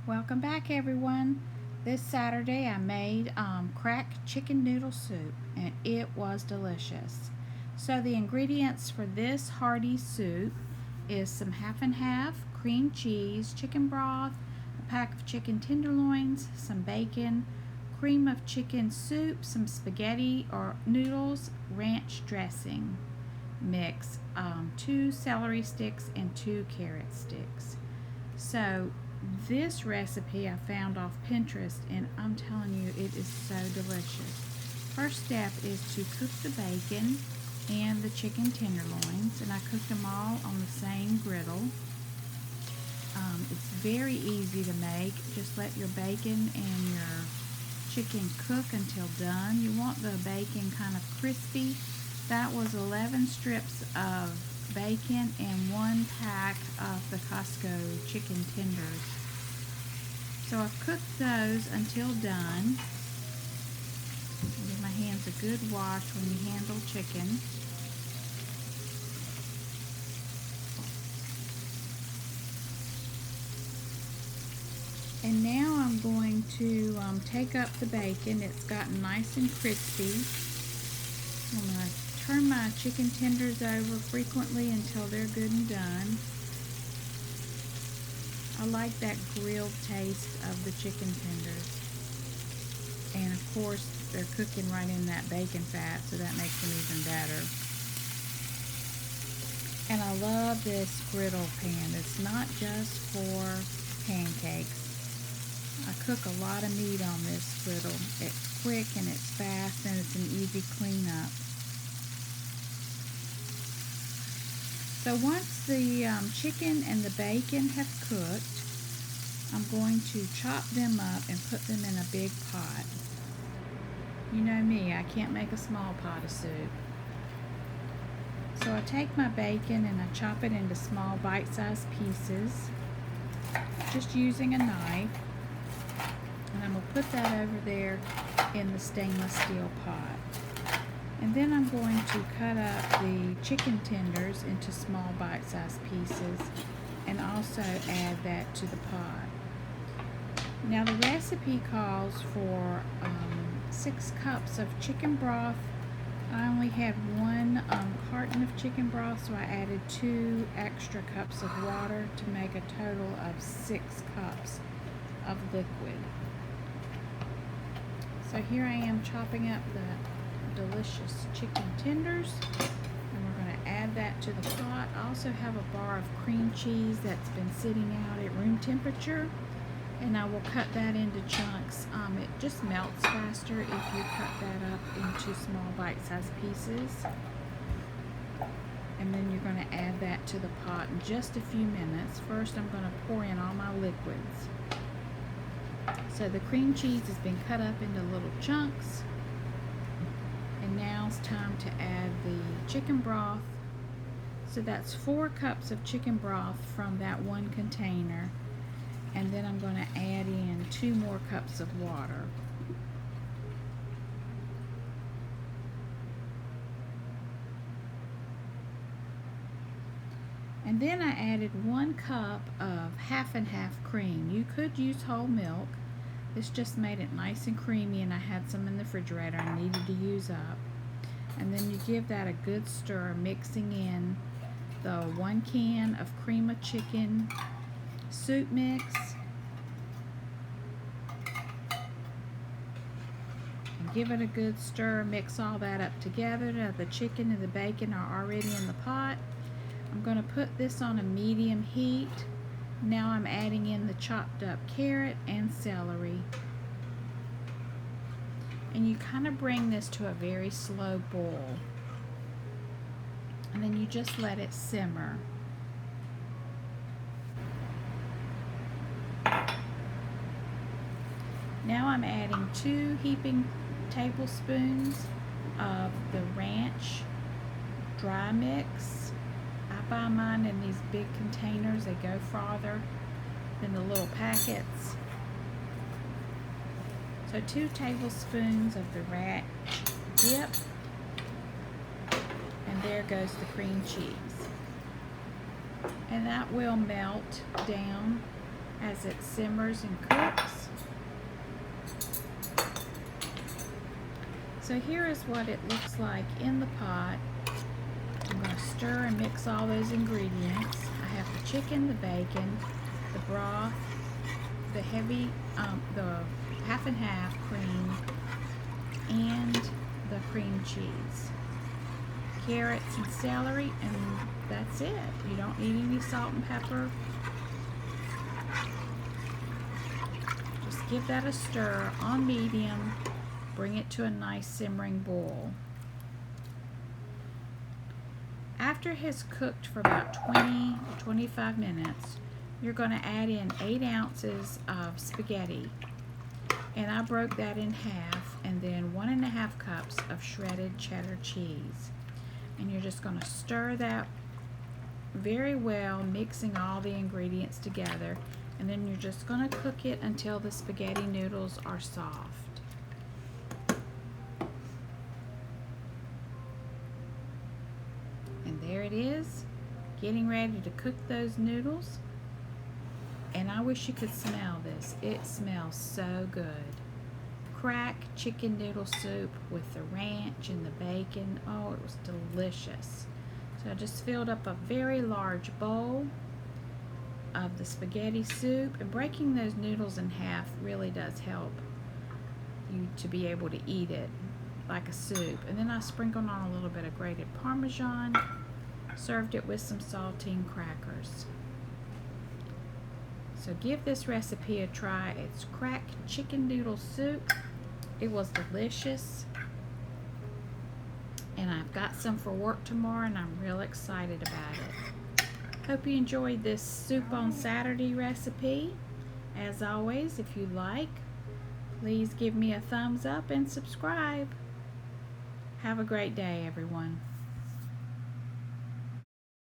Welcome back, everyone. This Saturday I made cracked chicken noodle soup, and it was delicious. So the ingredients for this hearty soup is some half and half cream cheese, chicken broth, a pack of chicken tenderloins, some bacon, cream of chicken soup, some spaghetti or noodles, ranch dressing mix, 2 celery sticks, and 2 carrot sticks. So this recipe I found off Pinterest, and I'm telling you, it is so delicious. First step is to cook the bacon and the chicken tenderloins, and I cooked them all on the same griddle. It's very easy to make. Just let your bacon and your chicken cook until done. You want the bacon kind of crispy. That was 11 strips of bacon and 1 pack of the Costco chicken tenders. So I've cooked those until done. Give my hands a good wash when you handle chicken. And now I'm going to take up the bacon. It's gotten nice and crispy. I'm going to turn my chicken tenders over frequently until they're good and done. I like that grilled taste of the chicken tenders. And of course, they're cooking right in that bacon fat, so that makes them even better. And I love this griddle pan. It's not just for pancakes. I cook a lot of meat on this griddle. It's quick and it's fast and it's an easy cleanup. So once the chicken and the bacon have cooked, I'm going to chop them up and put them in a big pot. You know me, I can't make a small pot of soup. So I take my bacon and I chop it into small bite-sized pieces, just using a knife. And I'm going to put that over there in the stainless steel pot. And then I'm going to cut up the chicken tenders into small bite-sized pieces and also add that to the pot. Now the recipe calls for 6 cups of chicken broth. I only had 1 carton of chicken broth, so I added 2 extra cups of water to make a total of 6 cups of liquid. So here I am chopping up the delicious chicken tenders, and we're going to add that to the pot. I also have a bar of cream cheese that's been sitting out at room temperature, and I will cut that into chunks. It just melts faster if you cut that up into small bite-sized pieces. And then you're going to add that to the pot in just a few minutes. First, I'm going to pour in all my liquids. So the cream cheese has been cut up into little chunks. And now it's time to add the chicken broth. So that's 4 cups of chicken broth from that 1 container. And then I'm going to add in 2 more cups of water. And then I added 1 cup of half and half cream. You could use whole milk. This just made it nice and creamy, and I had some in the refrigerator I needed to use up. And then you give that a good stir, mixing in the 1 can of cream of chicken soup mix. And give it a good stir, mix all that up together. Now the chicken and the bacon are already in the pot. I'm going to put this on a medium heat. Now I'm adding in the chopped up carrot and celery. And you kind of bring this to a very slow boil. And then you just let it simmer. Now I'm adding 2 heaping tablespoons of the ranch dry mix. I buy mine in these big containers. They go farther than the little packets. So 2 tablespoons of the ranch dip. And there goes the cream cheese. And that will melt down as it simmers and cooks. So here is what it looks like in the pot. I'm going to stir and mix all those ingredients. I have the chicken, the bacon, the broth, the heavy, the half and half cream, and the cream cheese, carrots and celery, and that's it. You don't need any salt and pepper. Just give that a stir on medium. Bring it to a nice simmering boil. After it has cooked for about 20 or 25 minutes, you're going to add in 8 ounces of spaghetti. And I broke that in half, and then 1½ cups of shredded cheddar cheese. And you're just going to stir that very well, mixing all the ingredients together. And then you're just going to cook it until the spaghetti noodles are soft. And there it is, getting ready to cook those noodles. And I wish you could smell this. It smells so good. Crack chicken noodle soup with the ranch and the bacon. Oh, it was delicious. So I just filled up a very large bowl of the spaghetti soup, and breaking those noodles in half really does help you to be able to eat it like a soup. And then I sprinkled on a little bit of grated Parmesan, served it with some saltine crackers. So give this recipe a try. It's crack chicken noodle soup. It was delicious. And I've got some for work tomorrow, and I'm real excited about it. Hope you enjoyed this soup on Saturday recipe. As always, if you like, please give me a thumbs up and subscribe. Have a great day, everyone.